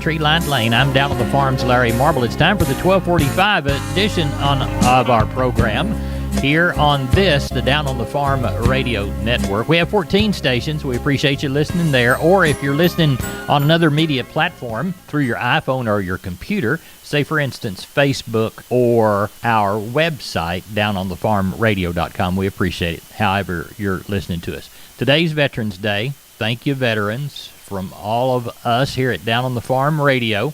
Treeline Lane. I'm down on the farm's Larry Marble. It's time for the 1245 edition of our program here on the Down on the Farm radio network. We have 14 stations. We appreciate you listening there. Or if you're listening on another media platform through your iPhone or your computer, say, for instance, Facebook or our website, downonthefarmradio.com. We appreciate it, however you're listening to us. Today's Veterans Day. Thank you, veterans. From all of us here at Down on the Farm Radio,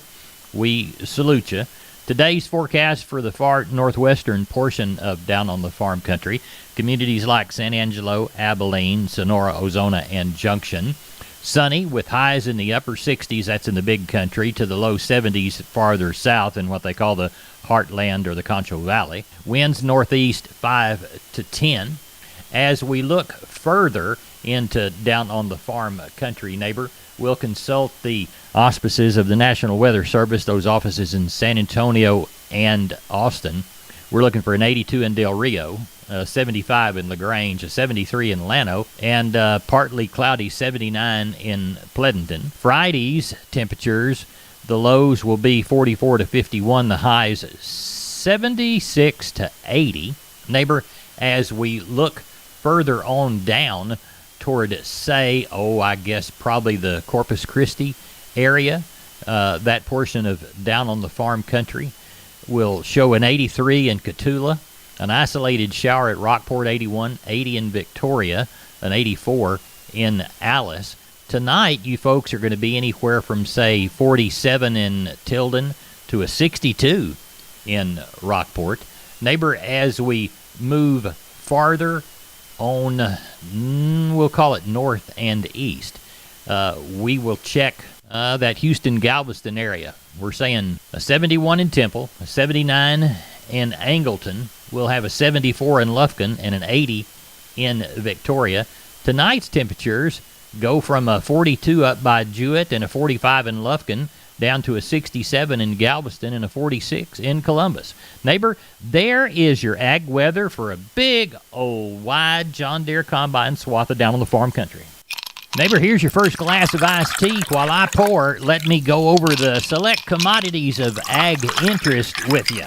we salute you. Today's forecast for the far northwestern portion of Down on the Farm country, communities like San Angelo, Abilene, Sonora, Ozona, and Junction. Sunny with highs in the upper 60s, that's in the big country, to the low 70s farther south in what they call the Heartland or the Concho Valley. Winds northeast 5 to 10. As we look further into Down on the Farm country, neighbor, we'll consult the auspices of the National Weather Service, those offices in San Antonio and Austin. We're looking for an 82 in Del Rio, 75 in LaGrange, a 73 in Llano, and partly cloudy 79 in Pleasanton. Friday's temperatures, the lows will be 44 to 51, the highs 76 to 80. Neighbor, as we look further on down toward, say, I guess probably the Corpus Christi area, that portion of Down on the Farm country will show an 83 in Cotulla, an isolated shower at Rockport, 81, 80 in Victoria, an 84 in Alice. Tonight, you folks are going to be anywhere from, say, 47 in Tilden to a 62 in Rockport. Neighbor, as we move farther on, we'll call it north and east, we will check that Houston-Galveston area. We're saying a 71 in Temple, a 79 in Angleton. We'll have a 74 in Lufkin and an 80 in Victoria. Tonight's temperatures go from a 42 up by Jewett and a 45 in Lufkin down to a 67 in Galveston and a 46 in Columbus. Neighbor, there is your ag weather for a big, wide John Deere combine swath of Down on the Farm country. Neighbor, here's your first glass of iced tea. While I pour, let me go over the select commodities of ag interest with you.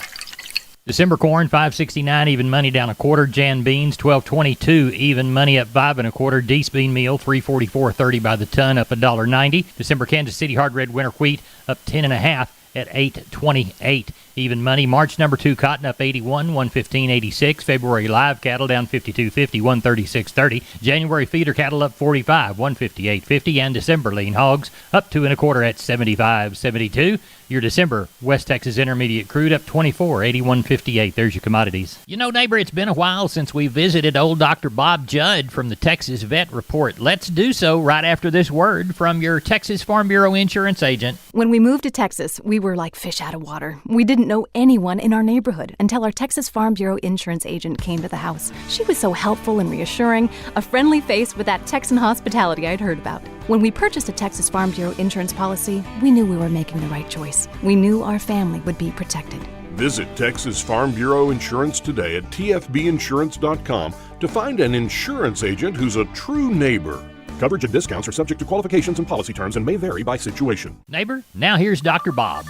December corn, $5.69, even money down a quarter. Jan beans, $12.22, even money up 5 1/4. Deese bean meal, $3.44.30 by the ton, up $1.90. December Kansas City hard red winter wheat, up 10 1/2 at $8.28, even money. March number 2 cotton up 81, $115.86. February live cattle down 52.50, $136.30. January feeder cattle up 45, $158.50, and December lean hogs up 2 1/4 at 75.72. Your December West Texas Intermediate crude up 24, $81.58. There's your commodities. You know, neighbor, it's been a while since we visited old Dr. Bob Judd from the Texas Vet Report. Let's do so right after this word from your Texas Farm Bureau insurance agent. When we moved to Texas, we were like fish out of water. We didn't know anyone in our neighborhood until our Texas Farm Bureau insurance agent came to the house. She was so helpful and reassuring, a friendly face with that Texan hospitality I'd heard about. When we purchased a Texas Farm Bureau insurance policy, we knew we were making the right choice. We knew our family would be protected. Visit Texas Farm Bureau Insurance today at tfbinsurance.com to find an insurance agent who's a true neighbor. Coverage and discounts are subject to qualifications and policy terms and may vary by situation. Neighbor, now here's Dr. Bob.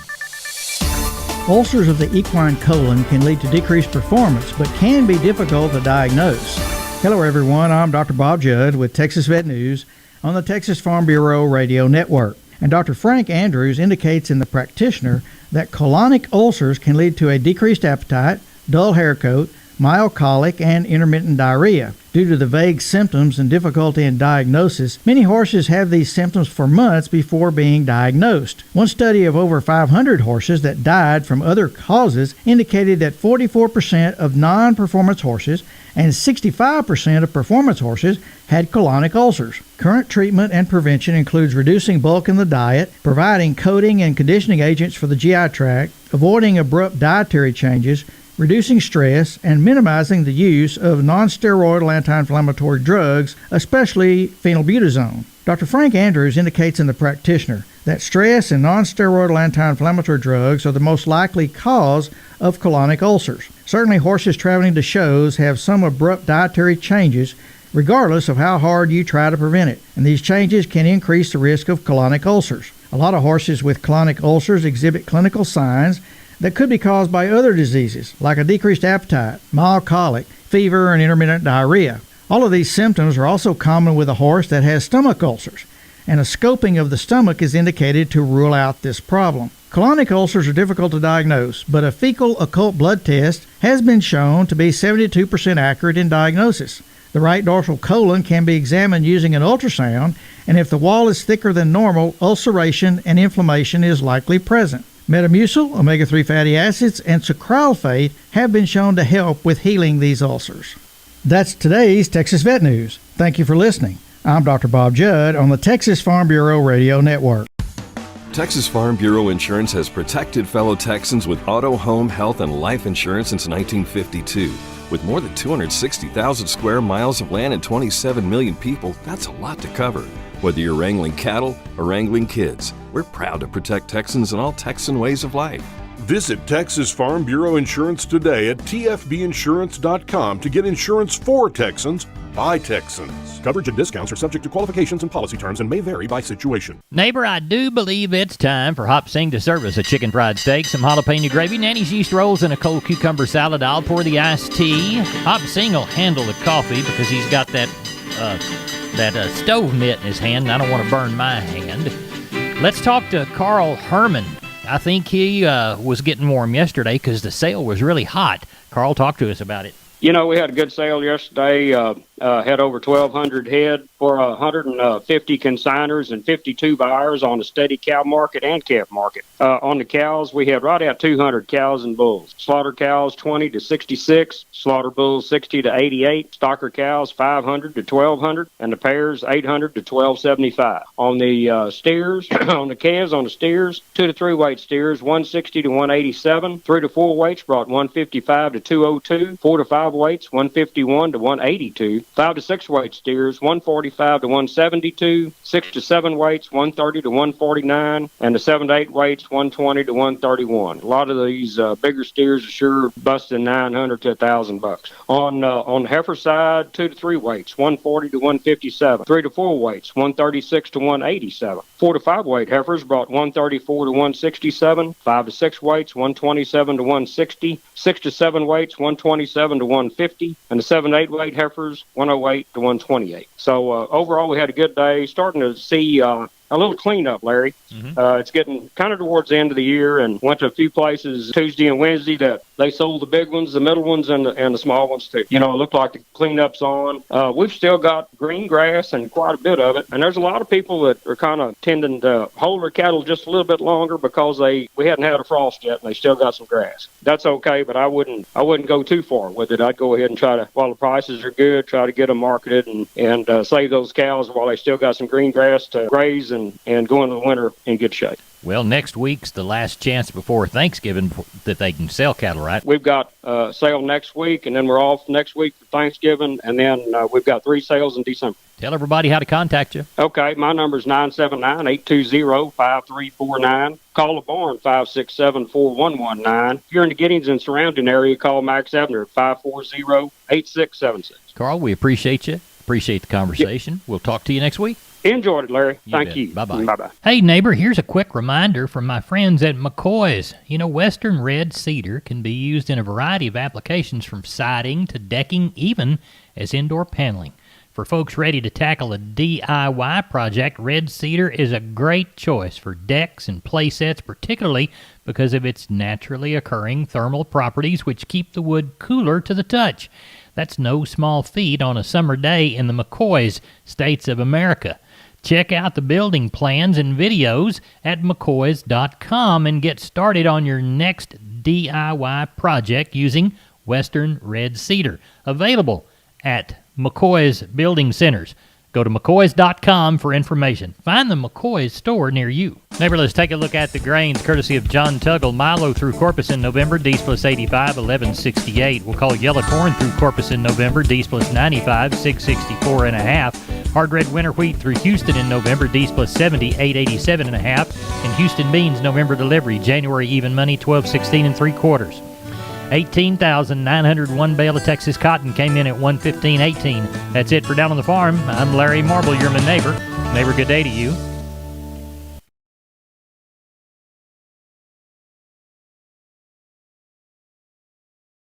Ulcers of the equine colon can lead to decreased performance, but can be difficult to diagnose. Hello everyone, I'm Dr. Bob Judd with Texas Vet News on the Texas Farm Bureau Radio Network. And Dr. Frank Andrews indicates in The Practitioner that colonic ulcers can lead to a decreased appetite, dull hair coat, mild colic, and intermittent diarrhea. Due to the vague symptoms and difficulty in diagnosis, many horses have these symptoms for months before being diagnosed. One study of over 500 horses that died from other causes indicated that 44% of non-performance horses and 65% of performance horses had colonic ulcers. Current treatment and prevention includes reducing bulk in the diet, providing coating and conditioning agents for the GI tract, avoiding abrupt dietary changes, reducing stress, and minimizing the use of non-steroidal anti-inflammatory drugs, especially phenylbutazone. Dr. Frank Andrews indicates in The Practitioner that stress and non-steroidal anti-inflammatory drugs are the most likely cause of colonic ulcers. Certainly, horses traveling to shows have some abrupt dietary changes, regardless of how hard you try to prevent it, and these changes can increase the risk of colonic ulcers. A lot of horses with colonic ulcers exhibit clinical signs that could be caused by other diseases, like a decreased appetite, mild colic, fever, and intermittent diarrhea. All of these symptoms are also common with a horse that has stomach ulcers, and a scoping of the stomach is indicated to rule out this problem. Colonic ulcers are difficult to diagnose, but a fecal occult blood test has been shown to be 72% accurate in diagnosis. The right dorsal colon can be examined using an ultrasound, and if the wall is thicker than normal, ulceration and inflammation is likely present. Metamucil, omega-3 fatty acids, and sucralfate have been shown to help with healing these ulcers. That's today's Texas Vet News. Thank you for listening. I'm Dr. Bob Judd on the Texas Farm Bureau Radio Network. Texas Farm Bureau Insurance has protected fellow Texans with auto, home, health, and life insurance since 1952. With more than 260,000 square miles of land and 27 million people, that's a lot to cover. Whether you're wrangling cattle or wrangling kids, we're proud to protect Texans in all Texan ways of life. Visit Texas Farm Bureau Insurance today at tfbinsurance.com to get insurance for Texans by Texans. Coverage and discounts are subject to qualifications and policy terms and may vary by situation. Neighbor, I do believe it's time for Hop Sing to serve us a chicken fried steak, some jalapeno gravy, Nanny's yeast rolls, and a cold cucumber salad. I'll pour the iced tea. Hop Sing will handle the coffee because he's got that stove mitt in his hand, and I don't want to burn my hand. Let's talk to Carl Herman. I think he was getting warm yesterday because the sale was really hot. Carl, talk to us about it. You know, we had a good sale yesterday. Had over 1,200 head for 150 consigners and 52 buyers on the steady cow market and calf market. On the cows, we had right at 200 cows and bulls. Slaughter cows 20 to 66, slaughter bulls 60 to 88, stocker cows 500 to 1,200, and the pairs 800 to 1,275. On the steers, on the calves, on the steers, 2 to 3 weight steers 160 to 187, 3 to 4 weights brought 155 to 202, 4 to 5 weights 151 to 182. 5 to 6 weight steers, 145 to 172, 6 to 7 weights, 130 to 149, and the 7 to 8 weights, 120 to 131. A lot of these bigger steers are sure busting $900 to $1,000. On the heifer side, 2 to 3 weights, 140 to 157, 3 to 4 weights, 136 to 187. 4 to 5 weight heifers brought 134 to 167, 5 to 6 weights, 127 to 160, 6 to 7 weights, 127 to 150, and the 7 to 8 weight heifers, 108 to 128. So overall, we had a good day. Starting to see a little cleanup, Larry. It's getting kind of towards the end of the year, and went to a few places Tuesday and Wednesday that they sold the big ones, the middle ones, and the small ones too. You know, it looked like the cleanup's on. We've still got green grass and quite a bit of it, and there's a lot of people that are kind of tending to hold their cattle just a little bit longer because we hadn't had a frost yet, and they still got some grass. That's okay, but I wouldn't go too far with it. I'd go ahead and try to, while the prices are good, try to get them marketed and save those cows while they still got some green grass to graze and go into the winter in good shape. Well, next week's the last chance before Thanksgiving that they can sell cattle, right? We've got a sale next week, and then we're off next week for Thanksgiving, and then we've got 3 sales in December. Tell everybody how to contact you. Okay, my number is 979-820-5349. Call the barn, 567-4119. If you're in the Giddings and surrounding area, call Max Ebner at 540-8676. Carl, we appreciate you. Appreciate the conversation. Yep. We'll talk to you next week. Enjoyed it, Larry. Thank you. Bye-bye. Bye-bye. Hey, neighbor, here's a quick reminder from my friends at McCoy's. You know, Western red cedar can be used in a variety of applications from siding to decking, even as indoor paneling. For folks ready to tackle a DIY project, red cedar is a great choice for decks and play sets, particularly because of its naturally occurring thermal properties which keep the wood cooler to the touch. That's no small feat on a summer day in the McCoy's States of America. Check out the building plans and videos at mccoys.com and get started on your next DIY project using Western red cedar. Available at McCoy's Building Centers. Go to mccoys.com for information. Find the McCoy's store near you. Neighbor, let's take a look at the grains courtesy of John Tuggle. Milo through Corpus in November, D's plus 85, 1168. We'll call yellow corn through Corpus in November, D's plus 95, 664 and a half. Hard red winter wheat through Houston in November, D's plus 70, 887 and a half. And Houston beans November delivery, January even money, 1216 and 3/4. 18,901 bale of Texas cotton came in at 115.18. That's it for Down on the Farm. I'm Larry Marble, your neighbor. Neighbor, good day to you.